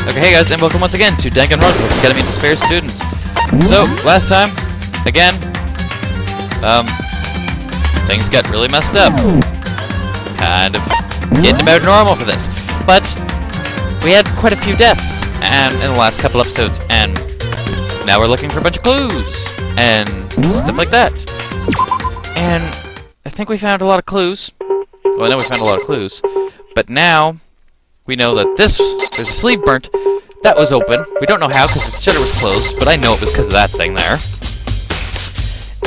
Okay, hey guys, and welcome once again to Danganronpa, Academy of Despair students. So, last time, again, things got really messed up. Kind of getting about normal for this. But, we had quite a few deaths and in the last couple episodes, and now we're looking for a bunch of clues, and stuff like that. And I think we found a lot of clues. Well, I know we found a lot of clues. But now, we know that there's a sleeve burnt. That was open. We don't know how because the shutter was closed, but I know it was because of that thing there.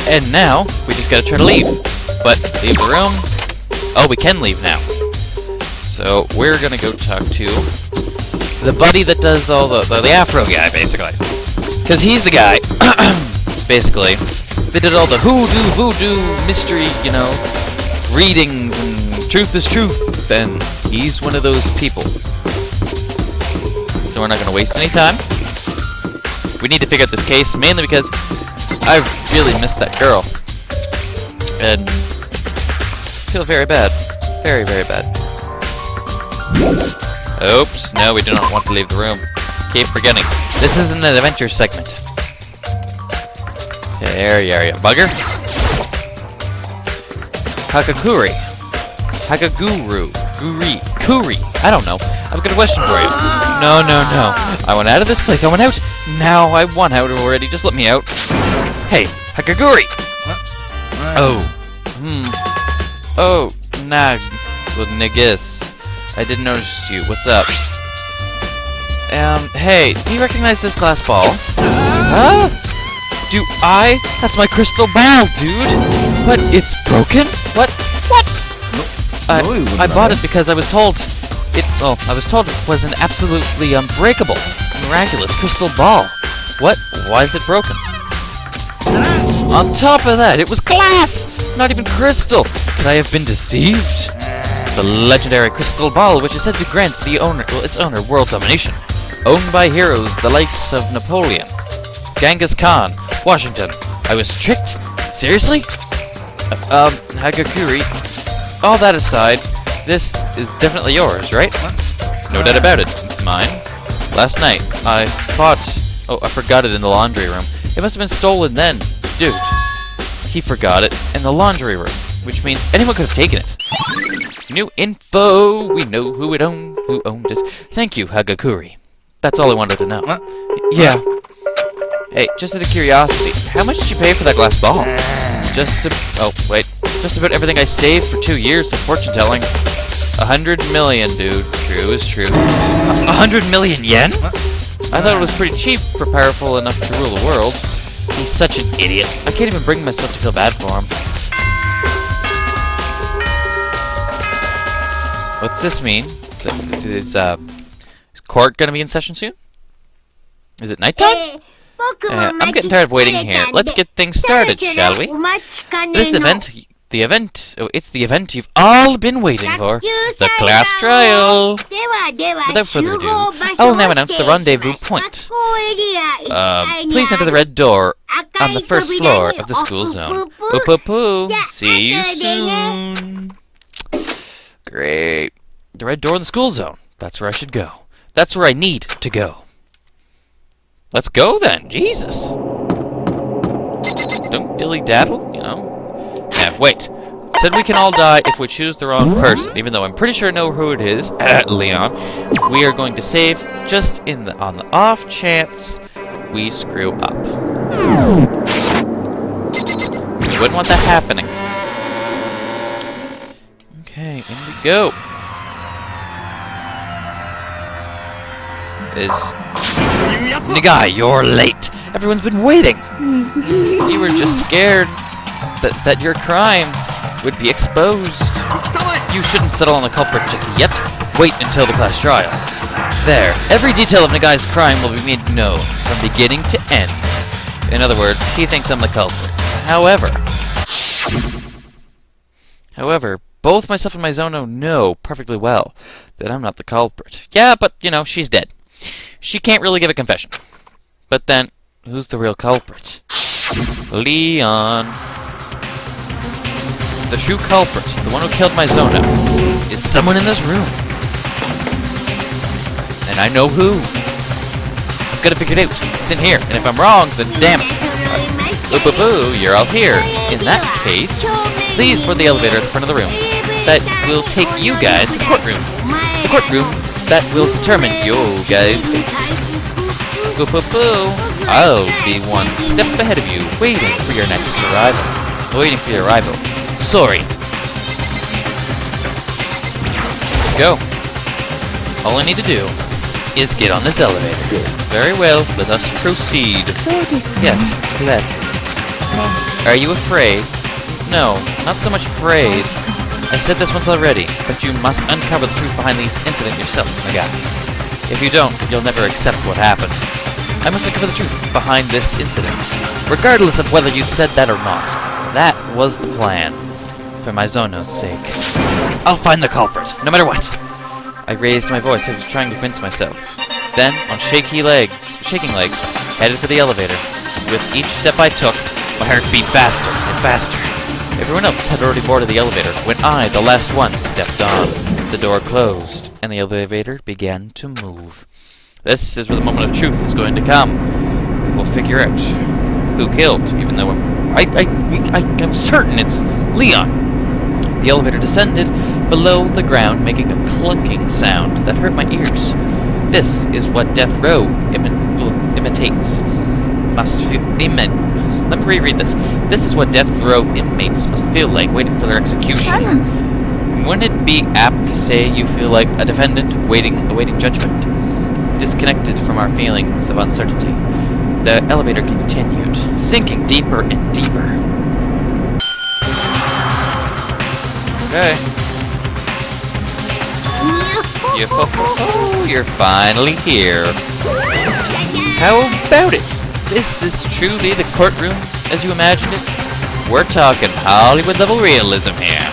And now, we just gotta try to leave. But, leave the room. Oh, we can leave now. So, we're gonna go talk to the buddy that does all the Afro guy, basically. Because he's the guy, basically, that did all the hoodoo, voodoo, mystery, you know, readings, and truth is truth, and he's one of those people. So we're not going to waste any time. We need to figure out this case, mainly because I really missed that girl. And feel very bad. Very, very bad. Oops, no, we do not want to leave the room. Keep forgetting. This isn't an adventure segment. There you are, you bugger. Hakakuri. Hakaguru. Kuri. I don't know. I've got a question for you. No. I want out of this place. I want out. Now I want out already. Just let me out. Hey, Hakaguri. Oh. Oh, Nag. Well, Nagis. I didn't notice you. What's up? Hey, do you recognize this glass ball? Huh? Do I? That's my crystal ball, dude! What? It's broken? What? I bought it because I was told it was an absolutely unbreakable, miraculous crystal ball. What? Why is it broken? On top of that, it was glass! Not even crystal! Could I have been deceived? The legendary crystal ball, which is said to grant its owner world domination. Owned by heroes the likes of Napoleon, Genghis Khan, Washington. I was tricked? Seriously? Hagakuri. All that aside, this is definitely yours, right? No doubt about it. It's mine. Last night, I forgot it in the laundry room. It must have been stolen then. Dude, he forgot it in the laundry room, which means anyone could have taken it. New info! We know who owned it. Thank you, Hagakuri. That's all I wanted to know. Yeah. Hey, just out of curiosity, how much did you pay for that glass ball? Just about everything I saved for 2 years of fortune telling. 100 million, dude. True is true. 100 million yen? I thought it was pretty cheap for powerful enough to rule the world. He's such an idiot. I can't even bring myself to feel bad for him. What's this mean? Is court gonna be in session soon? Is it nighttime? I'm getting tired of waiting here. Let's get things started, shall we? It's the event you've all been waiting for. The class trial. Without further ado, I will now announce the rendezvous point. Please enter the red door on the first floor of the school zone. See you soon. Great. The red door in the school zone. That's where I should go. That's where I need to go. Let's go then. Jesus. Don't dilly-daddle, you know. Yeah, wait. Said we can all die if we choose the wrong person, even though I'm pretty sure I know who it is. Leon. We are going to save just on the off chance we screw up. You wouldn't want that happening. Okay, in we go. Nagai, you're late. Everyone's been waiting. You were just scared that your crime would be exposed. You shouldn't settle on the culprit just yet. Wait until the class trial. There. Every detail of Nagai's crime will be made known from beginning to end. In other words, he thinks I'm the culprit. However, both myself and Mizono know perfectly well that I'm not the culprit. Yeah, but, you know, she's dead. She can't really give a confession. But then, who's the real culprit? Leon. The true culprit, the one who killed Mizono, is someone in this room. And I know who. I've got it figured out. It's in here, and if I'm wrong, then damn it. Boo, you're all here. In that case, please board the elevator at the front of the room. That will take you guys to the courtroom. The courtroom that will determine you guys' fate. Boo. I'll be one step ahead of you, waiting for your next arrival. Waiting for your arrival. Sorry. Go. All I need to do is get on this elevator. Very well, let us proceed. Yes, let's. Are you afraid? No, not so much afraid. I said this once already, but you must uncover the truth behind this incident yourself, my guy. If you don't, you'll never accept what happened. I must uncover the truth behind this incident, regardless of whether you said that or not. That was the plan. For my Zono's sake. I'll find the culprit, no matter what. I raised my voice as I was trying to convince myself. Then, on shaking legs, headed for the elevator. With each step I took, my heart beat faster and faster. Everyone else had already boarded the elevator when I, the last one, stepped on. The door closed, and the elevator began to move. This is where the moment of truth is going to come. We'll figure out who killed, even though I'm certain it's Leon. The elevator descended below the ground, making a clunking sound that hurt my ears. This is what death row imitates. Let me reread this. This is what death row inmates must feel like waiting for their execution. Wouldn't it be apt to say you feel like a defendant awaiting judgment, disconnected from our feelings of uncertainty? The elevator continued, sinking deeper and deeper. Okay. You're finally here. How about it? Is this truly the courtroom as you imagined it? We're talking Hollywood level realism here.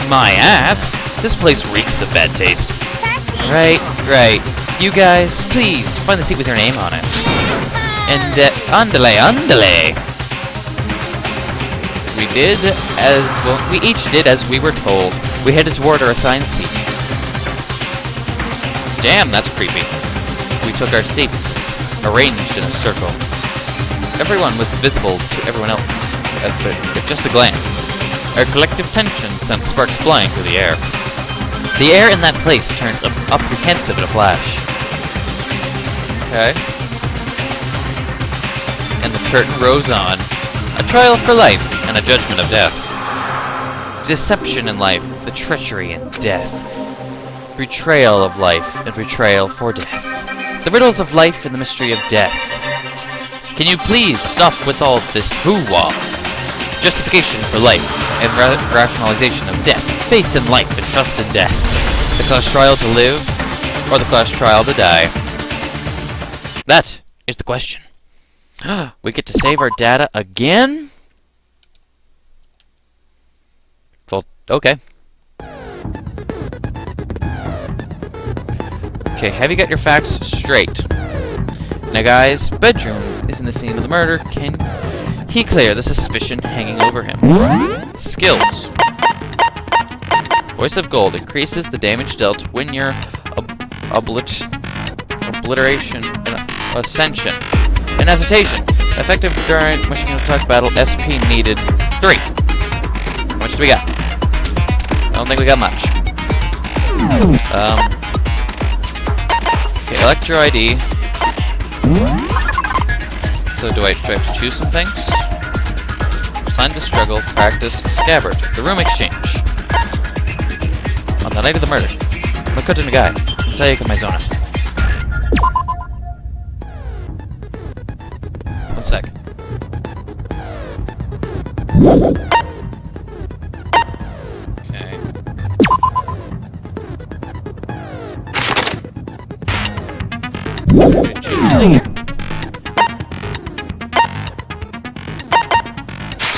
My ass, this place reeks of bad taste. Right. You guys, please find the seat with your name on it. And andale. We each did as we were told. We headed toward our assigned seats. Damn, that's creepy. We took our seats, arranged in a circle. Everyone was visible to everyone else at just a glance. Our collective tension sent sparks flying through the air. The air in that place turned apprehensive in a flash. Okay. And the curtain rose on. A trial for life and a judgment of death. Deception in life, the treachery in death. Betrayal of life and betrayal for death. The riddles of life and the mystery of death. Can you please stop with all this hoo-wah? Justification for life and rationalization of death. Faith in life and trust in death. The class trial to live or the class trial to die? That is the question. We get to save our data again? Well, okay. Okay, have you got your facts straight? Now guys, bedroom is in the scene of the murder. Can he clear the suspicion hanging over him? Skills. Voice of Gold increases the damage dealt when your obliteration and ascension. And hesitation. Effective during machine attack battle. SP needed 3. How much do we got? I don't think we got much. Okay, Electro ID. So do I have to choose some things? Sign to struggle, practice, scabbard, the room exchange. On the night of the murder, Makoto Nagai, Sayaka Maizona. One sec.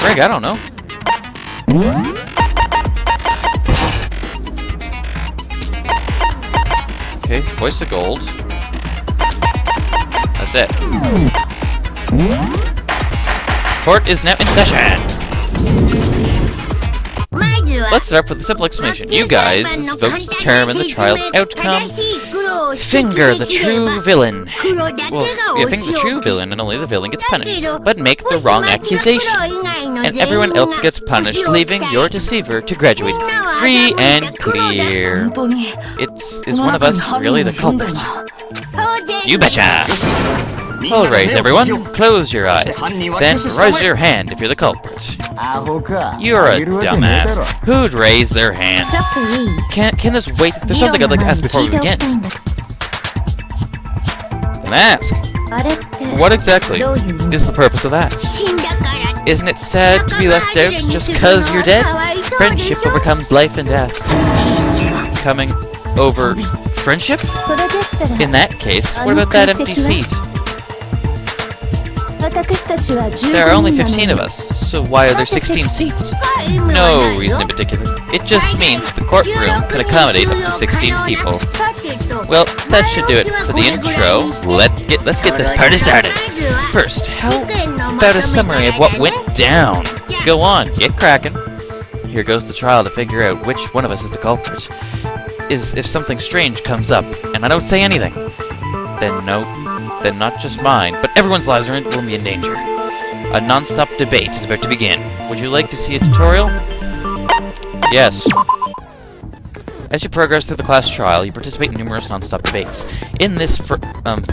Greg, I don't know. Okay, voice of gold. That's it. Court is now in session. Let's start with a simple explanation. You guys vote to determine the trial's outcome. Finger the true villain. Well, you finger the true villain and only the villain gets punished. But make the wrong accusation. And everyone else gets punished, leaving your deceiver to graduate free and clear. Is one of us really the culprit? You betcha! Alright, everyone, close your eyes. Then raise your hand if you're the culprit. You're a dumbass. Who'd raise their hand? Can this wait? There's something I'd like to ask before we begin. Then ask. What exactly is the purpose of that? Isn't it sad to be left out just 'cause you're dead? Friendship overcomes life and death. Coming over friendship? In that case, what about that empty seat? There are only 15 of us, so why are there 16 seats? No reason in particular. It just means the courtroom can accommodate up to 16 people. Well, that should do it for the intro. Let's get this party started. First, how about a summary of what went down? Go on, get cracking. Here goes the trial to figure out which one of us is the culprit. If something strange comes up, and I don't say anything, then not just mine, but everyone's lives will be in danger. A non-stop debate is about to begin. Would you like to see a tutorial? Yes. As you progress through the class trial, you participate in numerous non-stop debates. In this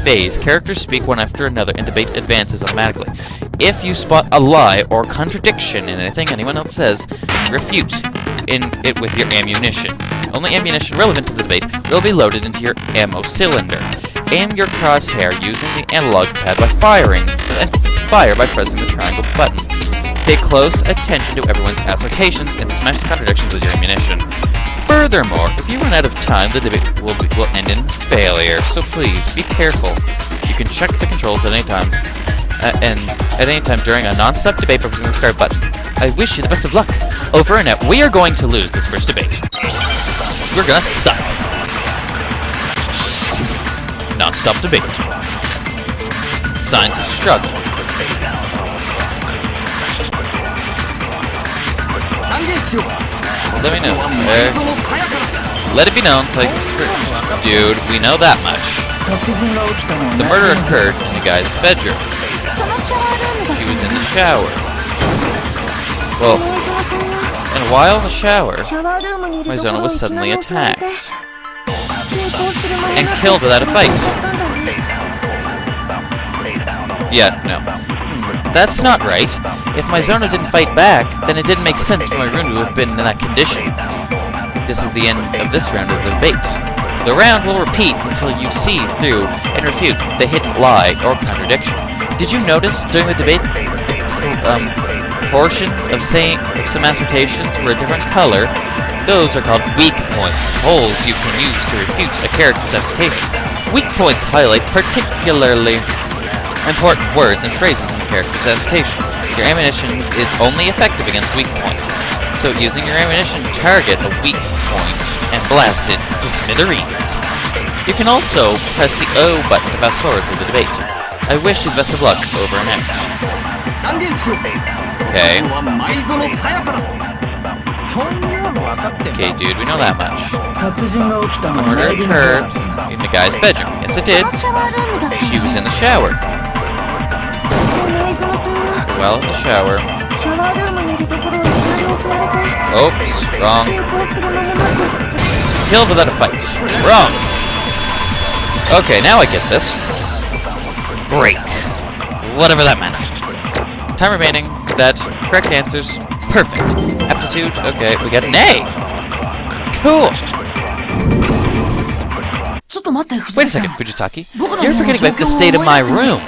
phase, characters speak one after another and debate advances automatically. If you spot a lie or contradiction in anything anyone else says, refute it with your ammunition. Only ammunition relevant to the debate will be loaded into your ammo cylinder. Aim your crosshair using the analog pad by firing, and fire by pressing the triangle button. Pay close attention to everyone's assertions and smash the contradictions with your ammunition. Furthermore, if you run out of time, the debate will end in failure, so please be careful. You can check the controls at any time, during a non-stop debate by pressing the start button. I wish you the best of luck. Over and out. We are going to lose this first debate. We're gonna suck. Non-stop debate. Signs of struggle. Let me know. Let it be known, dude, we know that much. The murder occurred in the guy's bedroom. She was in the shower. Well, and while in the shower, Maizona was suddenly attacked and killed without a fight. Yeah, no. That's not right. If Maizona didn't fight back, then it didn't make sense for my rune to have been in that condition. This is the end of this round of the debate. The round will repeat until you see through and refute the hidden lie or contradiction. Did you notice during the debate portions of some assertions were a different color? Those are called weak points, holes you can use to refute a character's assertion. Weak points highlight particularly important words and phrases in the character's assertion. Your ammunition is only effective against weak points, so using your ammunition, target a weak point and blast it to smithereens. You can also press the O button to fast forward through the debate. I wish you the best of luck. Over and out. Okay. Okay, dude, we know that much. The murder occurred in the guy's bedroom. Yes, it did. She was in the shower. Well, in the shower. Oops, wrong. Killed without a fight. Wrong. Okay, now I get this. Break. Whatever that meant. Time remaining. That correct answers. Perfect. Aptitude. Okay, we got an A. Cool. Wait a second, Fujitaki. You're forgetting about the state of my room.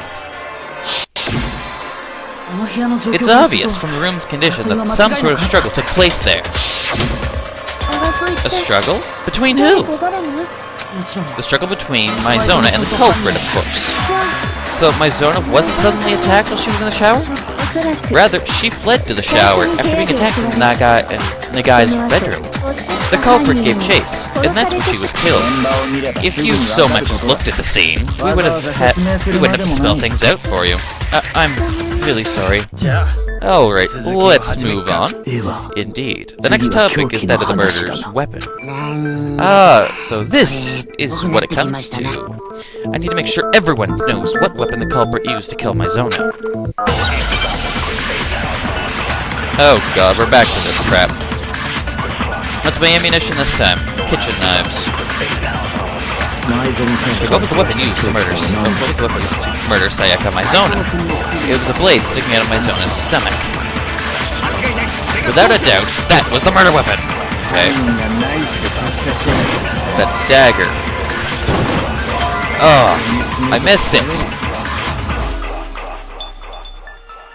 It's obvious from the room's condition that some sort of struggle took place there. A struggle? Between who? The struggle between Maizona and the culprit, of course. So Maizona wasn't suddenly attacked while she was in the shower? Rather, she fled to the shower after being attacked in the guy's bedroom. The culprit gave chase, and that's when she was killed. If you so much as looked at the scene, we wouldn't have to spell things out for you. I'm really sorry. Alright, let's move on. Indeed. The next topic is that of the murderer's weapon. So this is what it comes to. I need to make sure everyone knows what weapon the culprit used to kill my Zona. Oh god, we're back to this crap. What's my ammunition this time? Kitchen knives. What was the weapon used to murder? What was the weapon used to murder Sayaka my Zona? It was the blade sticking out of my Zona's stomach. Without a doubt, that was the murder weapon. Okay. That dagger. Oh, I missed it.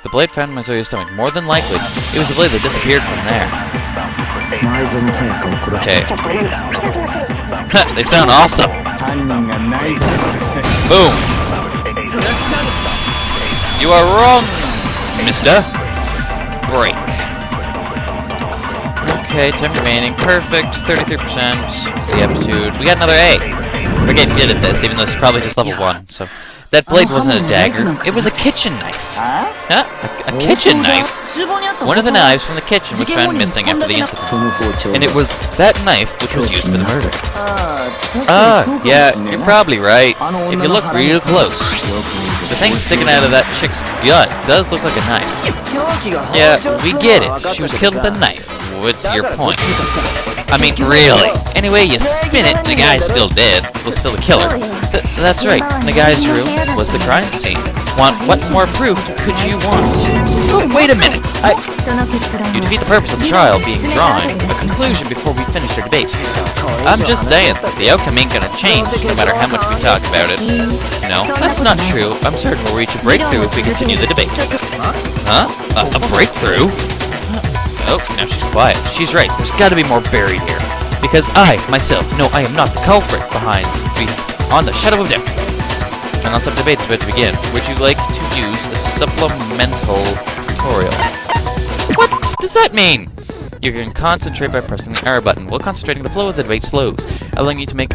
The blade found in my Zoya's stomach. More than likely, it was the blade that disappeared from there. Okay. They sound awesome. Boom. You are wrong, mister. Break. Okay, time remaining. Perfect. 33%. The aptitude. We got another A. We're getting good at this, even though it's probably just level 1. So that blade wasn't a dagger. It was a kitchen knife. Huh? A kitchen knife? One of the knives from the kitchen was found missing after the incident. And it was that knife which was used for the murder. Yeah, you're probably right. If you look real close, the thing sticking out of that chick's gut does look like a knife. Yeah, we get it. She was killed with a knife. What's your point? I mean, really. Anyway, you spin it, the guy's still dead. Well, still the killer. That's right. The guy's room was the crime scene. What more proof could you want? Oh, wait a minute. You defeat the purpose of the trial being drawing a conclusion before we finish our debate. I'm just saying, the outcome ain't gonna change no matter how much we talk about it. No, that's not true. I'm certain we'll reach a breakthrough if we continue the debate. Huh? A breakthrough? Oh, now she's quiet. She's right. There's got to be more buried here. Because I, myself, know I am not the culprit on the shadow of doubt. And on some debates about to begin. Would you like to use a supplemental tutorial? What does that mean? You can concentrate by pressing the R button, while concentrating the flow of the debate slows, allowing you to make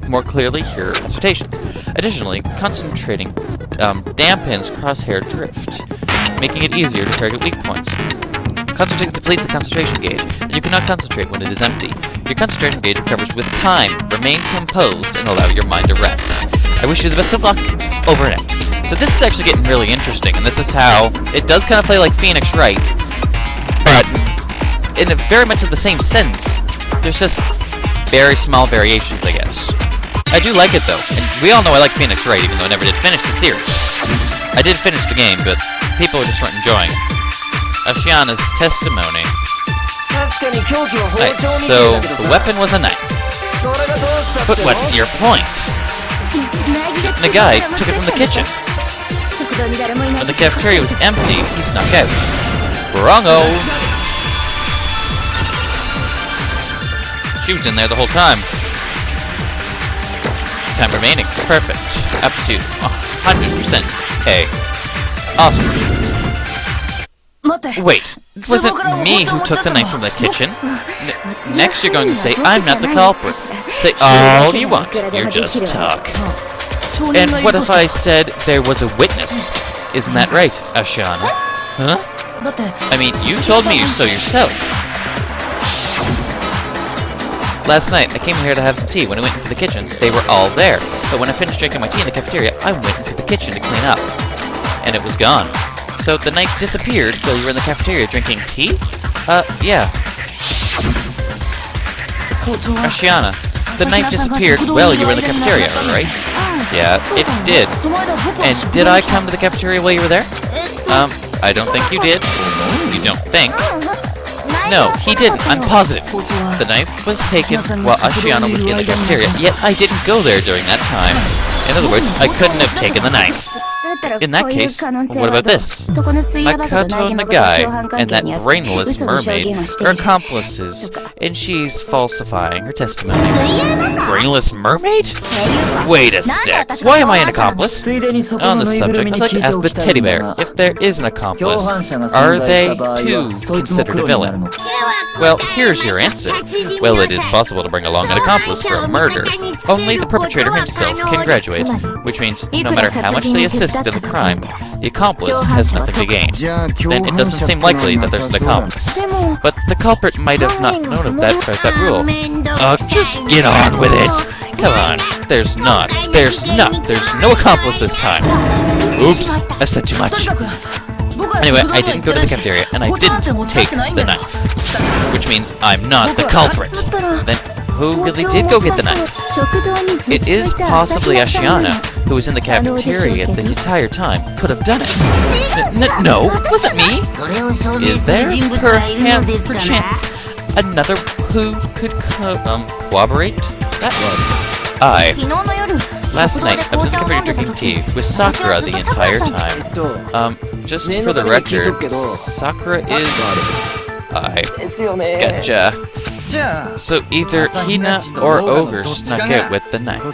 more clearly your assertions. Additionally, concentrating dampens crosshair drift, making it easier to target weak points. Concentrating depletes the concentration gauge, and you cannot concentrate when it is empty. Your concentration gauge recovers with time. Remain composed and allow your mind to rest. I wish you the best of luck. Over and out. So this is actually getting really interesting, and this is how it does kind of play like Phoenix Wright, but in a very much of the same sense. There's just very small variations, I guess. I do like it though, and we all know I like Phoenix Wright, even though I never did finish the series. I did finish the game, but people just weren't enjoying it. Ashiana's testimony. Right, so the weapon was a knife. But what's your point? The guy took it from the kitchen. When the cafeteria was empty, he snuck out. Wrong-o! She was in there the whole time. Time remaining. Perfect. Aptitude. 100%. Hey. Awesome. Wait, it wasn't me who took the knife from the kitchen. Next you're going to say I'm not the culprit. Say all you want, you're just talk. And what if I said there was a witness? Isn't that right, Ashiana? Huh? I mean, you told me so yourself. Last night, I came here to have some tea. When I went into the kitchen, they were all there. But when I finished drinking my tea in the cafeteria, I went into the kitchen to clean up. And it was gone. So the knife disappeared while you were in the cafeteria drinking tea? Yeah. Ashiana, the knife disappeared while you were in the cafeteria, right? Yeah, it did. And did I come to the cafeteria while you were there? I don't think you did. You don't think? No, he didn't. I'm positive. The knife was taken while Ashiana was in the cafeteria, yet I didn't go there during that time. In other words, I couldn't have taken the knife. In that case, what about this? Makoto Nagai and that brainless mermaid are accomplices, and she's falsifying her testimony. Brainless mermaid? Wait a sec, why am I an accomplice? On the subject, I'd like to ask the teddy bear, if there is an accomplice, are they too considered a villain? Well, here's your answer. Well, it is possible to bring along an accomplice for a murder. Only the perpetrator himself can graduate, which means no matter how much they assist in the crime, the accomplice has nothing to gain. Then it doesn't seem likely that there's an accomplice. But the culprit might have not known of that rule. Just get on with it. Come on, there's no accomplice this time. Oops, I said too much. Anyway, I didn't go to the cafeteria, and I didn't take the knife. Which means I'm not the culprit. Then who really did go get the knife? It is possibly Ashiana, who was in the cafeteria the entire time, could have done it. No, it wasn't me. Is there, perchance, another who could corroborate that? Last night, I was in the cafeteria drinking tea with Sakura the entire time. Just for the record, Sakura is... Gotcha. So either Hina or Ogre snuck out with the knife.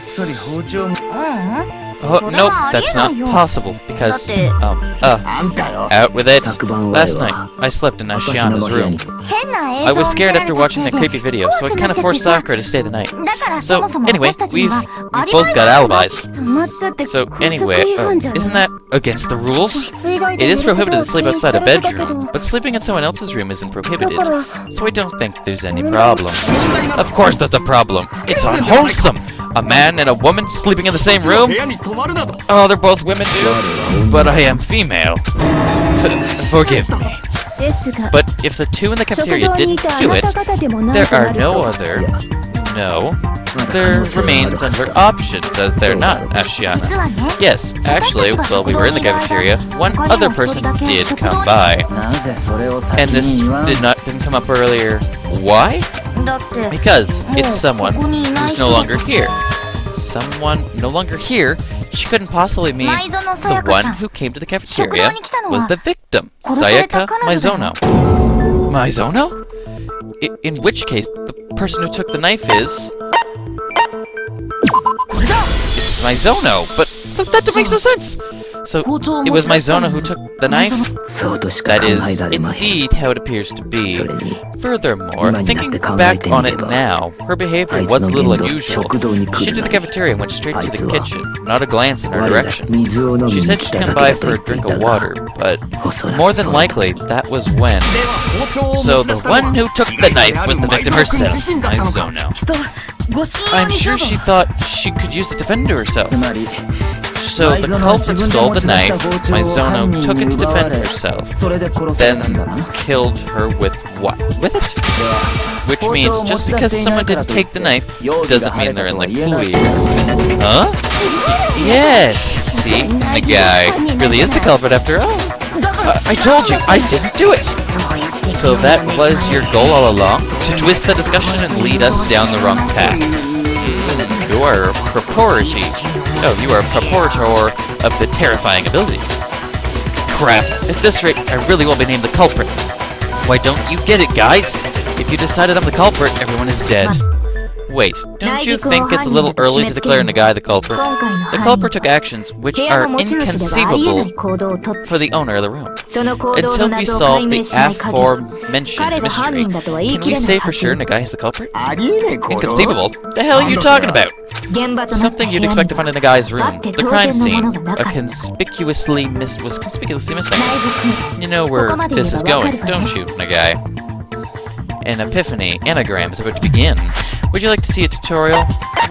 Oh, nope, that's not possible, because, out with it. Last night, I slept in Ashiana's room. I was scared after watching that creepy video, so I kind of forced Sakura to stay the night. So, anyway, we've both got alibis. So, anyway, isn't that against the rules? It is prohibited to sleep outside a bedroom, but sleeping in someone else's room isn't prohibited, so I don't think there's any problem. Of course there's a problem. It's unwholesome. A man and a woman sleeping in the same room? Oh, they're both women too? But I am female. Forgive me. But if the two in the cafeteria didn't do it, there are no other... No. There remains under option, does there not, Ashiana? Yes, actually, while we were in the cafeteria, one other person did come by. And this didn't come up earlier. Why? Because it's someone who's no longer here. Someone no longer here? She couldn't possibly mean the one who came to the cafeteria was the victim, Sayaka Maizono. Maizono? In which case, the person who took the knife is... It's Maizono, but that makes no sense! So, it was Maizono who took the knife? That is indeed how it appears to be. Furthermore, thinking back on it now, her behavior was a little unusual. She entered the cafeteria and went straight to the kitchen, not a glance in her direction. She said she'd come by for a drink of water, but more than likely, that was when. So the one who took the knife was the victim herself, Maizono. I'm sure she thought she could use it to defend herself. So the culprit stole the knife, Maizono took it to defend herself, then killed her with what? With it? Which means just because someone didn't take the knife doesn't mean they're in the clear. Huh? Yes! See? The guy really is the culprit after all. I told you, I didn't do it! So that was your goal all along? To twist the discussion and lead us down the wrong path. You are a proprietor. Oh, you are a proprietor of the terrifying ability. Crap. At this rate, I really will be named the culprit. Why don't you get it, guys? If you decided I'm the culprit, everyone is dead. Wait, don't you think it's a little early to declare Nagai the culprit? The culprit took actions which are inconceivable for the owner of the room. Until we solve the aforementioned mystery, can we say for sure Nagai is the culprit? Inconceivable? The hell are you talking about? Something you'd expect to find in Nagai's room. The crime scene was conspicuously missing. You know where this is going, don't you, Nagai? An epiphany anagram is about to begin. Would you like to see a tutorial?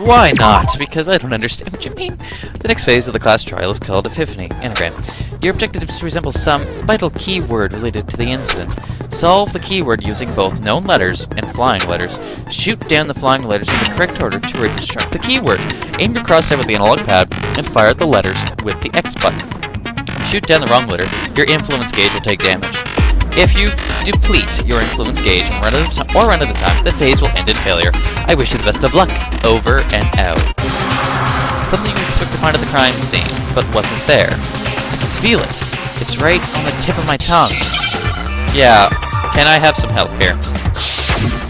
Why not? Because I don't understand what you mean. The next phase of the class trial is called Epiphany anagram. Your objective is to resemble some vital keyword related to the incident. Solve the keyword using both known letters and flying letters. Shoot down the flying letters in the correct order to reconstruct the keyword. Aim your crosshair with the analog pad and fire at the letters with the X button. Shoot down the wrong letter, your influence gauge will take damage. If you deplete your influence gauge and run out of time, the phase will end in failure. I wish you the best of luck. Over and out. Something you expect to find at the crime scene, but wasn't there. feel it. It's right on the tip of my tongue. Yeah, can I have some help here?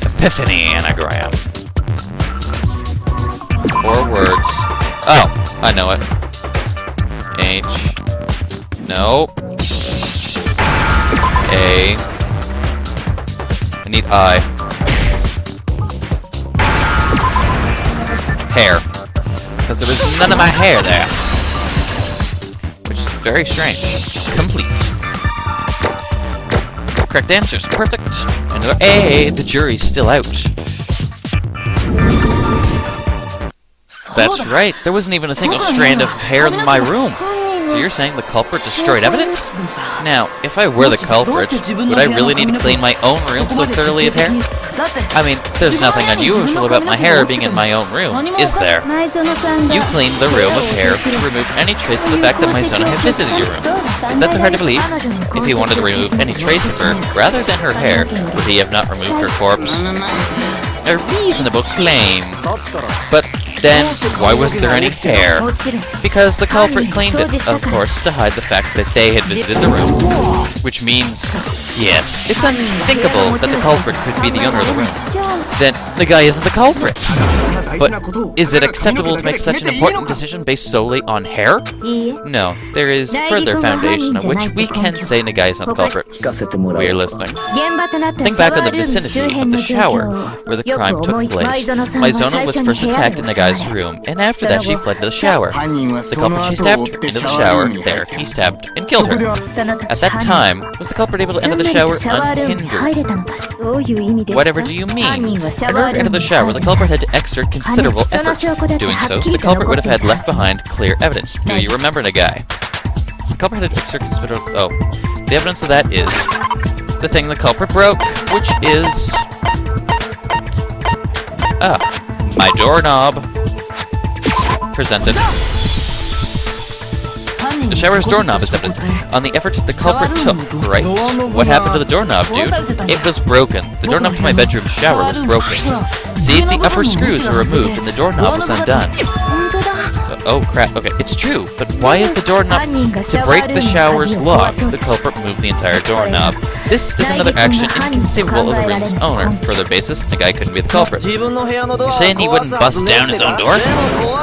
Epiphany anagram. 4 words. Oh, I know it. H. No. A. I need I. Hair. Because there was none of my hair there. Which is very strange. Complete. Correct answers. Perfect. Another A. The jury's still out. That's right. There wasn't even a single strand of hair in my room. So you're saying the culprit destroyed evidence? Now, if I were the culprit, would I really need to clean my own room so thoroughly of hair? I mean, there's nothing unusual about my hair being in my own room, is there? You cleaned the room of hair to remove any trace of the fact that Maizuna had visited your room. Is that so hard to believe? If he wanted to remove any trace of her, rather than her hair, would he have not removed her corpse? A reasonable claim. But then, why wasn't there any hair? Because the culprit cleaned it, of course, to hide the fact that they had visited the room. Which means, yes, it's unthinkable that the culprit could be the owner of the room. Then, the guy isn't the culprit. But is it acceptable to make such an important decision based solely on hair? No, there is further foundation on which we can say Nagai is not the culprit. We're listening. Think back on the vicinity of the shower where the crime took place. Maizuna was first attacked in Nagai's room, and after that she fled to the shower. The culprit she stabbed her into the shower. There, he stabbed and killed her. At that time, was the culprit able to enter the shower unhindered? Whatever do you mean? In order to enter the shower, the culprit had to exert considerable effort. Doing so, the culprit would have had left behind clear evidence. Do you remember Nagai? The culprit had to exert considerable... Oh. The evidence of that is the thing the culprit broke, which is... my doorknob. Presented. The shower's doorknob is evidence on the effort the culprit took, right? What happened to the doorknob, dude? It was broken. The doorknob to my bedroom shower was broken. See, the upper screws were removed and the doorknob was undone. Oh crap, okay, it's true, but why is the doorknob to break the shower's lock? The culprit moved the entire doorknob. This is another action inconceivable of the room's owner. Further basis, the guy couldn't be the culprit. You're saying he wouldn't bust down his own door?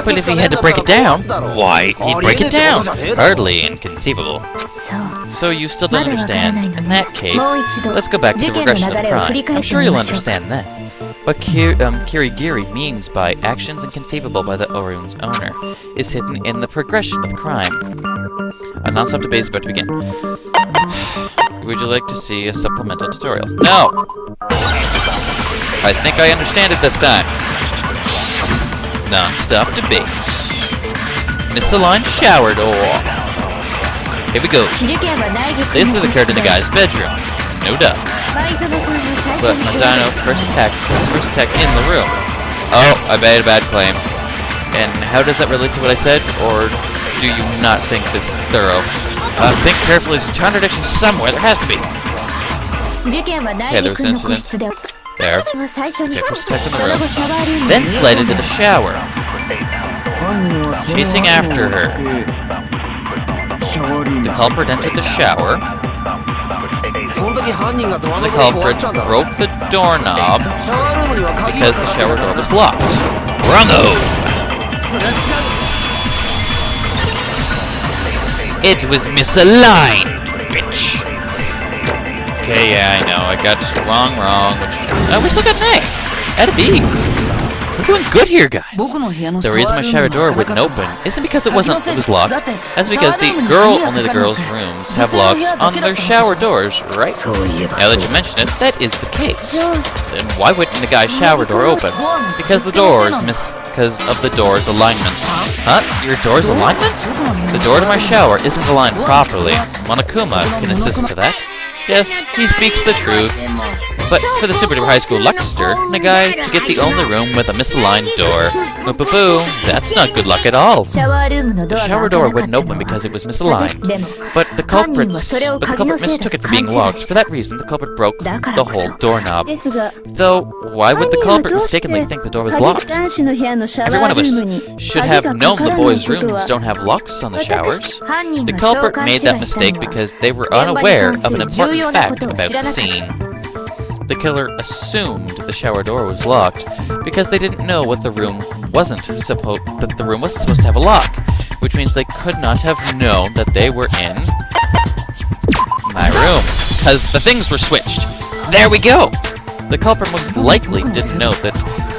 But if he had to break it down, why, he'd break it down. Hardly inconceivable. So you still don't understand? In that case, let's go back to the regression of the crime. I'm sure you'll understand that. What Kirigiri means by actions inconceivable by the room's owner is hidden in the progression of crime. A non-stop debate is about to begin. Would you like to see a supplemental tutorial? No! I think I understand it this time. Non-stop debate. Misaligned shower door. Here we go. This has occurred in the guy's bedroom. No doubt. But Maizuna first attacked in the room. Oh, I made a bad claim. And how does that relate to what I said? Or do you not think this is thorough? Think carefully, there's a contradiction somewhere. There has to be. Okay, there was an incident. There. Okay, first attacked in the room. Then fled into the shower. Chasing after her. The culprit entered the shower. The culprit broke the doorknob because the shower door was locked. Bravo! It was misaligned, bitch. Okay, yeah, I know. I got wrong. We still got an A. At a B. We're doing good here, guys. The reason my shower door wouldn't open isn't because it was locked. That's because only the girls' rooms have locks on their shower doors, right? Now that you mention it, that is the case. Then why wouldn't the guy's shower door open? Because of the door's alignment. Huh? Your door's alignment? The door to my shower isn't aligned properly. Monokuma can assist to that. Yes, he speaks the truth. But for the super duper high school luckster, Nagai gets the only room with a misaligned door. Boo-boo-boo, that's not good luck at all. The shower door wouldn't open because it was misaligned. But the culprit mistook it for being locked. For that reason, the culprit broke the whole doorknob. Though, why would the culprit mistakenly think the door was locked? Every one of us should have known the boys' rooms don't have locks on the showers. The culprit made that mistake because they were unaware of an important fact about the scene. The killer assumed the shower door was locked because they didn't know that the room wasn't supposed to have a lock, which means they could not have known that they were in my room because the things were switched. There we go. The culprit most likely didn't know that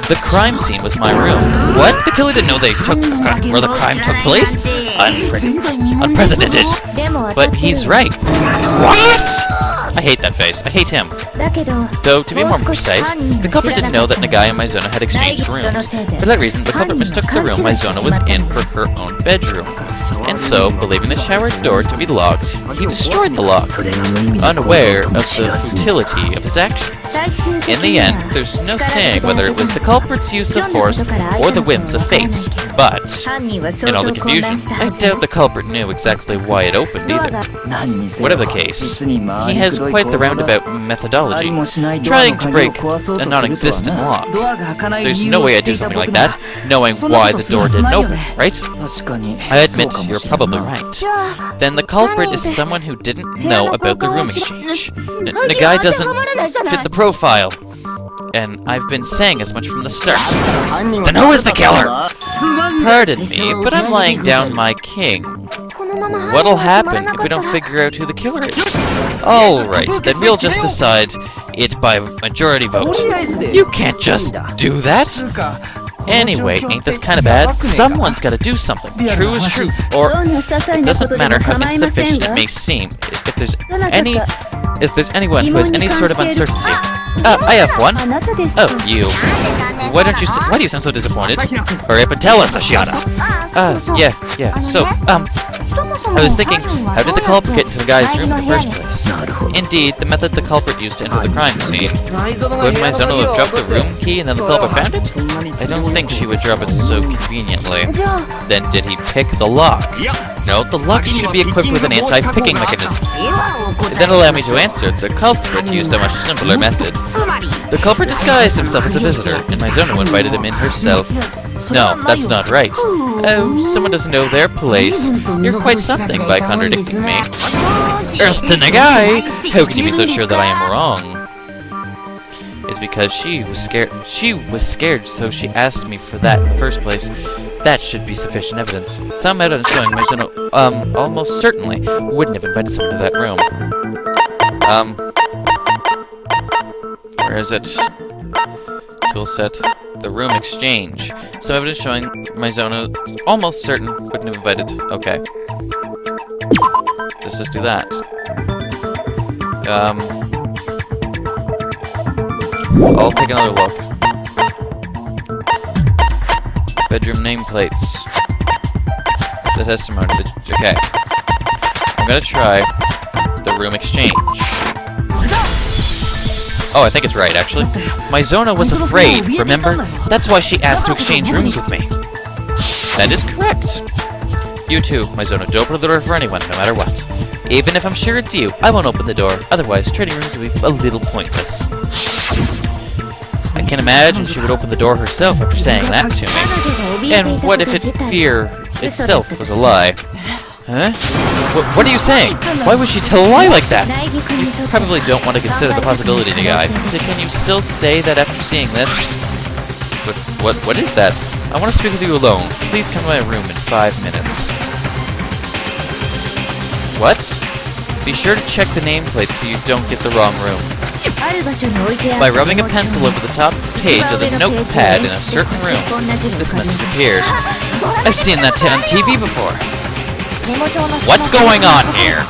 the crime scene was my room. What? The killer didn't know where the crime took place? Unprecedented. But he's right. What? I hate that face. I hate him. Though, to be more precise, the culprit didn't know that Nagai and Maizono had exchanged rooms. For that reason, the culprit mistook the room Maizono was in for her own bedroom. And so, believing the shower door to be locked, he destroyed the lock, unaware of the futility of his actions. In the end, there's no saying whether it was the culprit's use of force or the whims of fate. But, in all the confusion, I doubt the culprit knew exactly why it opened either. Whatever the case, he has quite the roundabout methodology, trying to break a non-existent lock. There's no way I'd do something like that, knowing why the door didn't open, right? I admit you're probably right. Then the culprit is someone who didn't know about the room exchange. Nagai doesn't fit the profile. And I've been saying as much from the start. Then who is the killer? Pardon me, but I'm laying down my king. What'll happen if we don't figure out who the killer is? Alright, then we'll just decide it by majority vote. You can't just do that! Anyway, ain't this kinda bad? Someone's gotta do something. True is truth, or it doesn't matter how insufficient it may seem. If there's anyone who has any sort of uncertainty. I have one. Oh, you. Why do you sound so disappointed? Hurry up and tell us, Ashiana. Yeah. So, I was thinking, how did the culprit get into the guy's room in the first place? Indeed, the method the culprit used to enter the crime scene. Would Maizono have dropped the room key and then the culprit found it? I don't think she would drop it so conveniently. Then did he pick the lock? No, the lock should be equipped with an anti-picking mechanism. Then allow me to answer. The culprit used a much simpler method. The culprit disguised himself as a visitor, and Maizono invited him in herself. No, that's not right. Oh, someone doesn't know their place. You're quite something by contradicting me. Earth to Nagai! How can you be so sure that I am wrong? It's because she was scared. She was scared, so she asked me for that in the first place. That should be sufficient evidence. Some evidence showing Maizono, almost certainly wouldn't have invited someone to that room. Where is it? Toolset. The room exchange. Some evidence showing Maizono almost certain wouldn't have invited. Okay. Let's just do that. I'll take another look. Bedroom nameplates. The testimony. Okay. I'm gonna try the room exchange. Oh, I think it's right, actually. Maizono was afraid, remember? That's why she asked to exchange rooms with me. That is correct. You too, Maizono. Don't open the door for anyone, no matter what. Even if I'm sure it's you, I won't open the door. Otherwise, trading rooms would be a little pointless. I can imagine she would open the door herself after saying that to me. And what if fear itself was a lie? Huh? What are you saying? Why would she tell a lie like that? You probably don't want to consider the possibility, Nagai. Can you still say that after seeing this? What is that? I want to speak with you alone. Please come to my room in 5 minutes. What? Be sure to check the nameplate so you don't get the wrong room. By rubbing a pencil over the top page of the notepad in a certain room, this message appeared. I've seen that on TV before. What's going on here?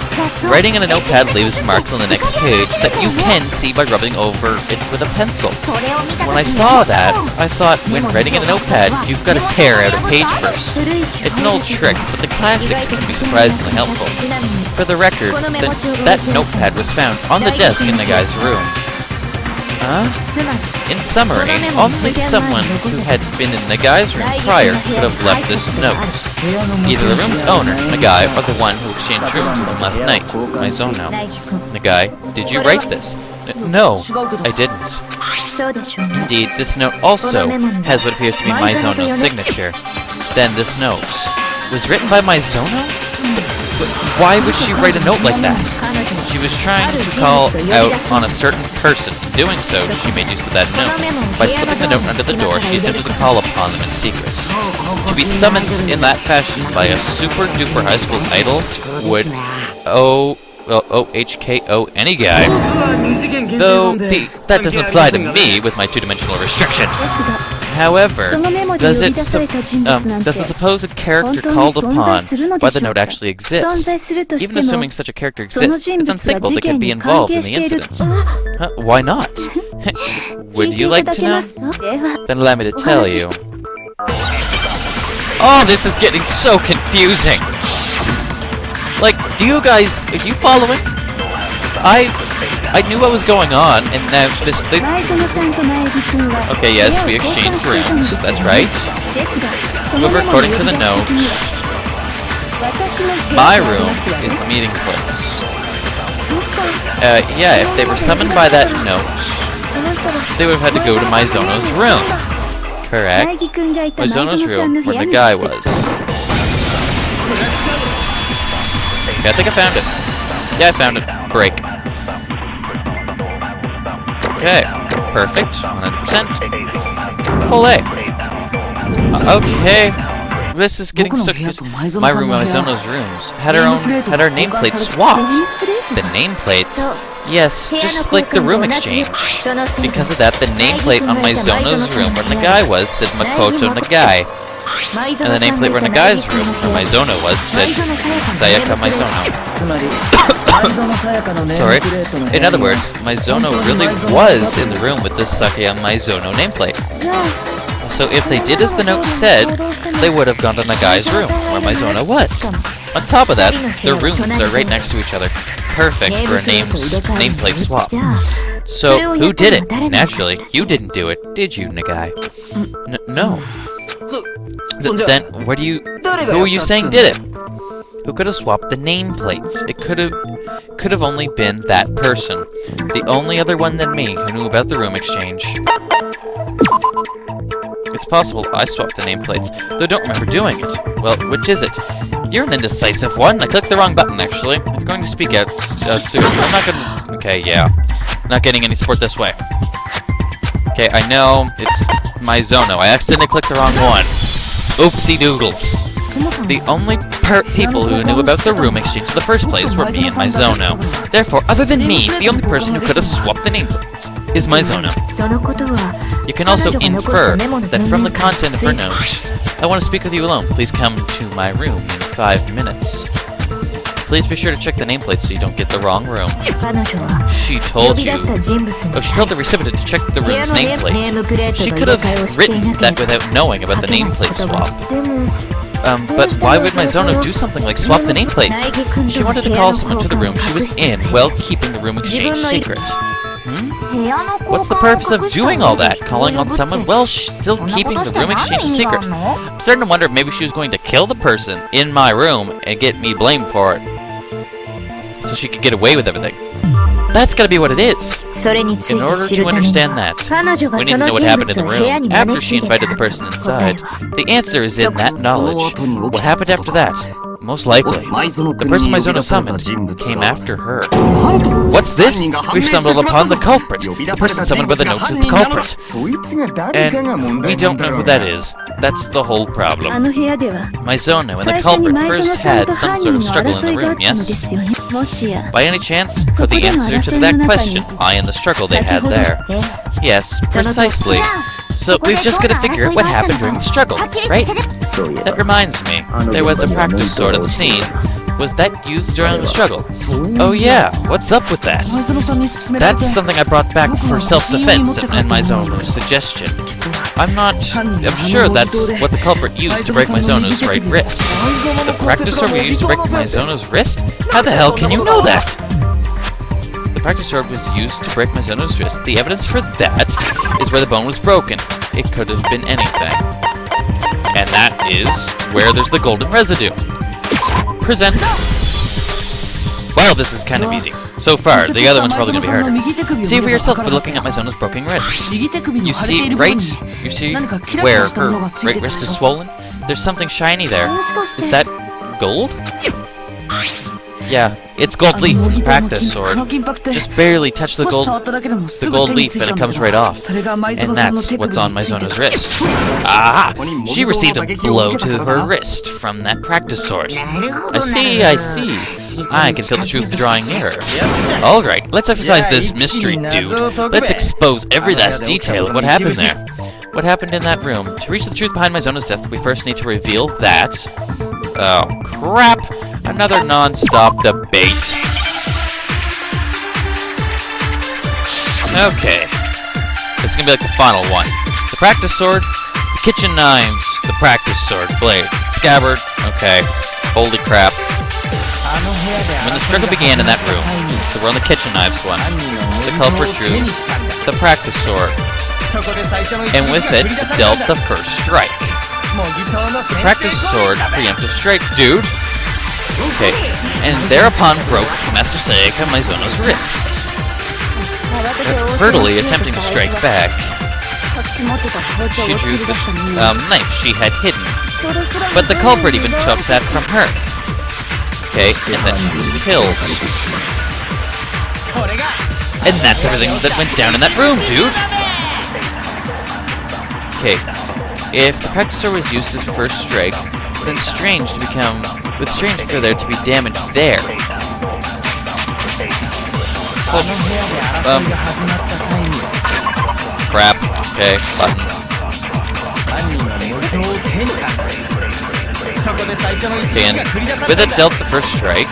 Writing in a notepad leaves marks on the next page that you can see by rubbing over it with a pencil. When I saw that, I thought when writing in a notepad, you've got to tear out a page first. It's an old trick, but the classics can be surprisingly helpful. For the record, that notepad was found on the desk in the guy's room. In summary, only someone who had been in Nagai's room prior could have left this note. Either the room's owner, Nagai, or the one who exchanged rooms with him last night, Maizono. Nagai, did you write this? No, I didn't. Indeed, this note also has what appears to be Maizono's signature. Then this note was written by Maizono? But why would she write a note like that? She was trying to call out on a certain person. In doing so, she made use of that note. By slipping the note under the door, she attempted to call upon them in secret. To be summoned in that fashion by a super-duper high school idol would OHKO any guy. Though that doesn't apply to me with my two-dimensional restriction. However, does the supposed character called upon by the note actually exist? Even assuming such a character exists, it's unthinkable they could be involved in the incident. Why not? Would you like to know? Then allow me to tell you. Oh, this is getting so confusing! Like, are you following? I knew what was going on, and now this thing... Okay, yes, we exchanged rooms, that's right. But according to the note, my room is the meeting place. Yeah, if they were summoned by that note, they would have had to go to Maizono's room. Correct. Maizono's room, where the guy was. Okay, I think I found it. Yeah, I found it. Break. Okay, perfect, 100%. Full A. Okay, this is getting so confusing. My room and Maizono's rooms had our nameplates swapped. The nameplates? Yes, just like the room exchange. Because of that, the nameplate on Maizono's room where Nagai was said Makoto Nagai. And the nameplate where Nagai's room where Maizono was said Sayaka Maizono. Sorry. In other words, Maizono really was in the room with the Sakaya Maizono nameplate. So if they did as the note said, they would have gone to Nagai's room where Maizono was. On top of that, their rooms are right next to each other. Perfect for a nameplate swap. So, who did it? Naturally, you didn't do it, did you, Nagai? No. Then, who are you saying did it? Who could have swapped the nameplates? It could have only been that person. The only other one than me who knew about the room exchange. It's possible I swapped the nameplates, though I don't remember doing it. Well, which is it? You're an indecisive one. I clicked the wrong button, actually. If you're going to speak out soon, I'm not gonna... Okay, yeah. Not getting any support this way. Okay, I know. It's Maizono. I accidentally clicked the wrong one. Oopsie doodles. The only people who knew about the room exchange in the first place were me and Maizono. Therefore, other than me, the only person who could have swapped the nameplates is Maizono. You can also infer that from the content of her notes, I want to speak with you alone. Please come to my room in 5 minutes. Please be sure to check the nameplate so you don't get the wrong room. She told you. Oh, she told the recipient to check the room's nameplate. She could have written that without knowing about the nameplate swap. But why would Maizono do something like swap the nameplates? She wanted to call someone to the room she was in while keeping the room exchange secret. What's the purpose of doing all that? Calling on someone while still keeping the room exchange secret? I'm starting to wonder if maybe she was going to kill the person in my room and get me blamed for it. So she could get away with everything. That's gotta be what it is. In order to understand that, we need to know what happened in the room after she invited the person inside. The answer is in that knowledge. What happened after that? Most likely, the person Maizono summoned came after her. What's this? We've stumbled upon the culprit. The person summoned by the note is the culprit. And we don't know who that is. That's the whole problem. Maizono and the culprit first had some sort of struggle in the room, yes? By any chance, could the answer to that question lie in the struggle they had there? Yes, precisely. So we've just got to figure out what happened during the struggle, right? That reminds me, there was a practice sword at the scene. Was that used during the struggle? Oh yeah, what's up with that? That's something I brought back for self-defense and Maizono's suggestion. I'm sure that's what the culprit used to break Maizono's right wrist. The practice sword we used to break Maizono's wrist? How the hell can you know that? The practice sword was used to break Mizuno's wrist. The evidence for that is where the bone was broken. It could have been anything. And that is where there's the golden residue. Present. Well, this is kind of easy. So far, the other one's probably going to be harder. See for yourself by looking at Mizuno's broken wrist. You see where her right wrist is swollen? There's something shiny there. Is that gold? Yeah, it's gold leaf from practice sword. Just barely touch the gold leaf and it comes right off. And that's what's on Mizuno's wrist. Ah! She received a blow to her wrist from that practice sword. I see. I can feel the truth drawing nearer. Alright, let's exercise this mystery, dude. Let's expose every last detail of what happened there. What happened in that room? To reach the truth behind Mizuno's death, we first need to reveal that... Oh, crap! Another non-stop debate. Okay. This is gonna be like the final one. The practice sword, the kitchen knives, the practice sword, blade, scabbard, okay. Holy crap. When the struggle began in that room, so we're on the kitchen knives one, the culprit drew the practice sword. And with it, dealt the first strike. The practice sword, preemptive strike, dude. Okay, and thereupon broke Master Sayaka Mizuno's wrist. Brutally attempting to strike back, she drew the knife she had hidden. But the culprit even took that from her. Okay, and then she was killed. And that's everything that went down in that room, dude! Okay, if the practice sword was used as first strike, then it's strange for there to be damage there. Crap. Okay, button. Okay, and with it dealt the first strike.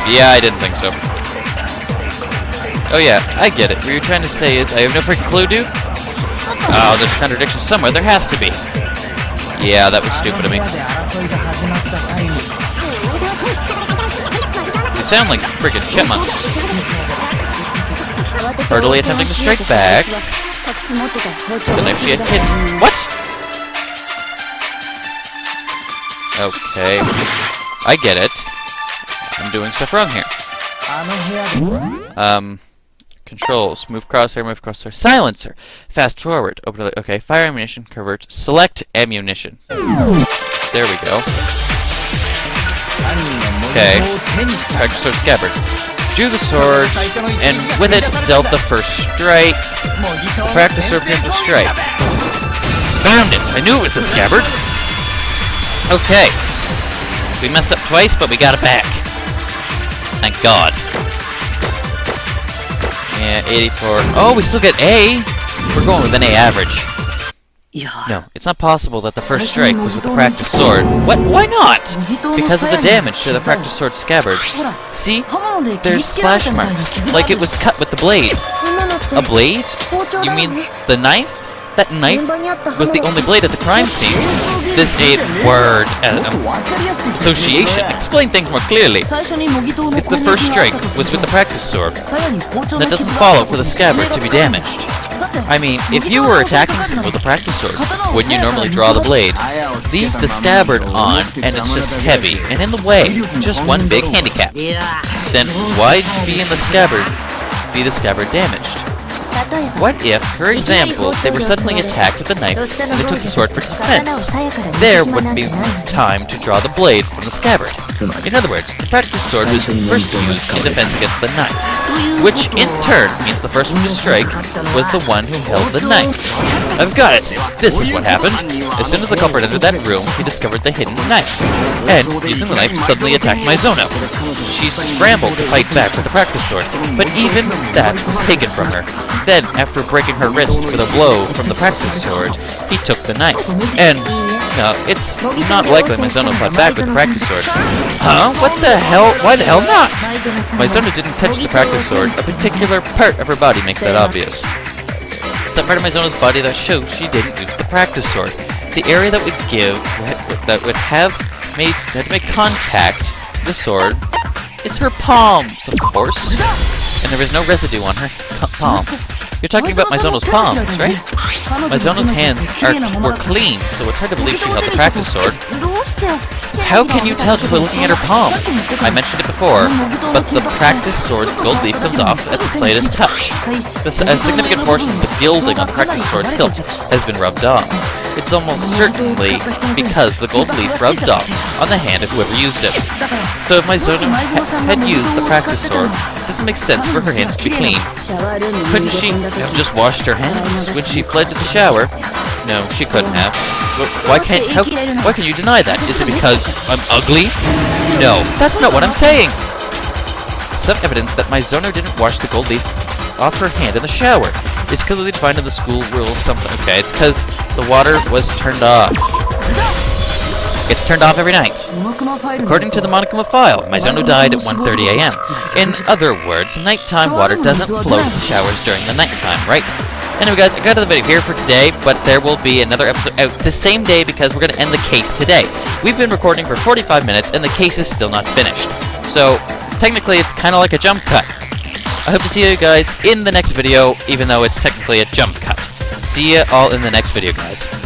Yeah, I didn't think so. Oh yeah, I get it. What you're trying to say is, I have no freaking clue, dude? Oh, there's a contradiction somewhere. There has to be. Yeah, that was stupid of me. You sound like freaking chipmunks. Brutally attempting to strike back. The knife she had hidden. What? Okay. I get it. I'm doing stuff wrong here. Controls. Move crosshair. Silencer. Fast forward. Open the... Okay. Fire ammunition. Convert. Select ammunition. There we go. Okay. Practice sword scabbard. Drew the sword, and with it dealt the first strike. The practice sword preemptive strike. Found it! I knew it was the scabbard! Okay. We messed up twice, but we got it back. Thank God. Yeah, 84. Oh, we still get A! We're going with an A average. No, it's not possible that the first strike was with the practice sword. What? Why not? Because of the damage to the practice sword scabbard. See? There's slash marks. Like it was cut with the blade. A blade? You mean the knife? That knife was the only blade at the crime scene. This aid word association. Explain things more clearly. If the first strike was with the practice sword, that doesn't follow for the scabbard to be damaged. I mean, if you were attacking someone with a practice sword, wouldn't you normally draw the blade? Leave the scabbard on, and it's just heavy and in the way. Just one big handicap. Then why be the scabbard damaged? What if, for example, they were suddenly attacked with a knife and they took the sword for defense? There wouldn't be time to draw the blade from the scabbard. In other words, the practice sword was first used in defense against the knife, which in turn means the first one to strike was the one who held the knife. I've got it! This is what happened. As soon as the culprit entered that room, he discovered the hidden knife, and, using the knife, suddenly attacked Mizuno. She scrambled to fight back with the practice sword, but even that was taken from her. Then, after breaking her wrist with a blow from the practice sword, he took the knife. And, no, it's not likely Mizuno fought back with the practice sword. Huh? What the hell? Why the hell not? Mizuno didn't touch the practice sword. A particular part of her body makes that obvious. It's that part of Mizuno's body that shows she didn't use the practice sword. The area that would have to make contact with the sword is her palms, of course. And there is no residue on her palms. You're talking about Mizono's palms, right? Mizono's hands were clean, so it's hard to believe she held the practice sword. How can you tell just by looking at her palms? I mentioned it before, but the practice sword's gold leaf comes off at the slightest touch. A significant portion of the gilding on the practice sword's hilt has been rubbed off. It's almost certainly because the gold leaf rubbed off on the hand of whoever used it. So if Mizono had used the practice sword, it doesn't make sense for her hands to be clean. Couldn't she have just washed her hands when she fled to the shower? No, she couldn't have. Why can you deny that? Is it because I'm ugly? No, that's not what I'm saying! Some evidence that Mizono didn't wash the gold leaf off her hand in the shower is clearly defined in the school rules something. Okay, it's because the water was turned off. It's turned off every night. According to the Monokuma file, Mizono died at 1:30 a.m. In other words, nighttime water doesn't flow to the showers during the nighttime, right? Anyway guys, I got to the video here for today, but there will be another episode out the same day because we're going to end the case today. We've been recording for 45 minutes and the case is still not finished. So, technically it's kind of like a jump cut. I hope to see you guys in the next video, even though it's technically a jump cut. See ya all in the next video, guys.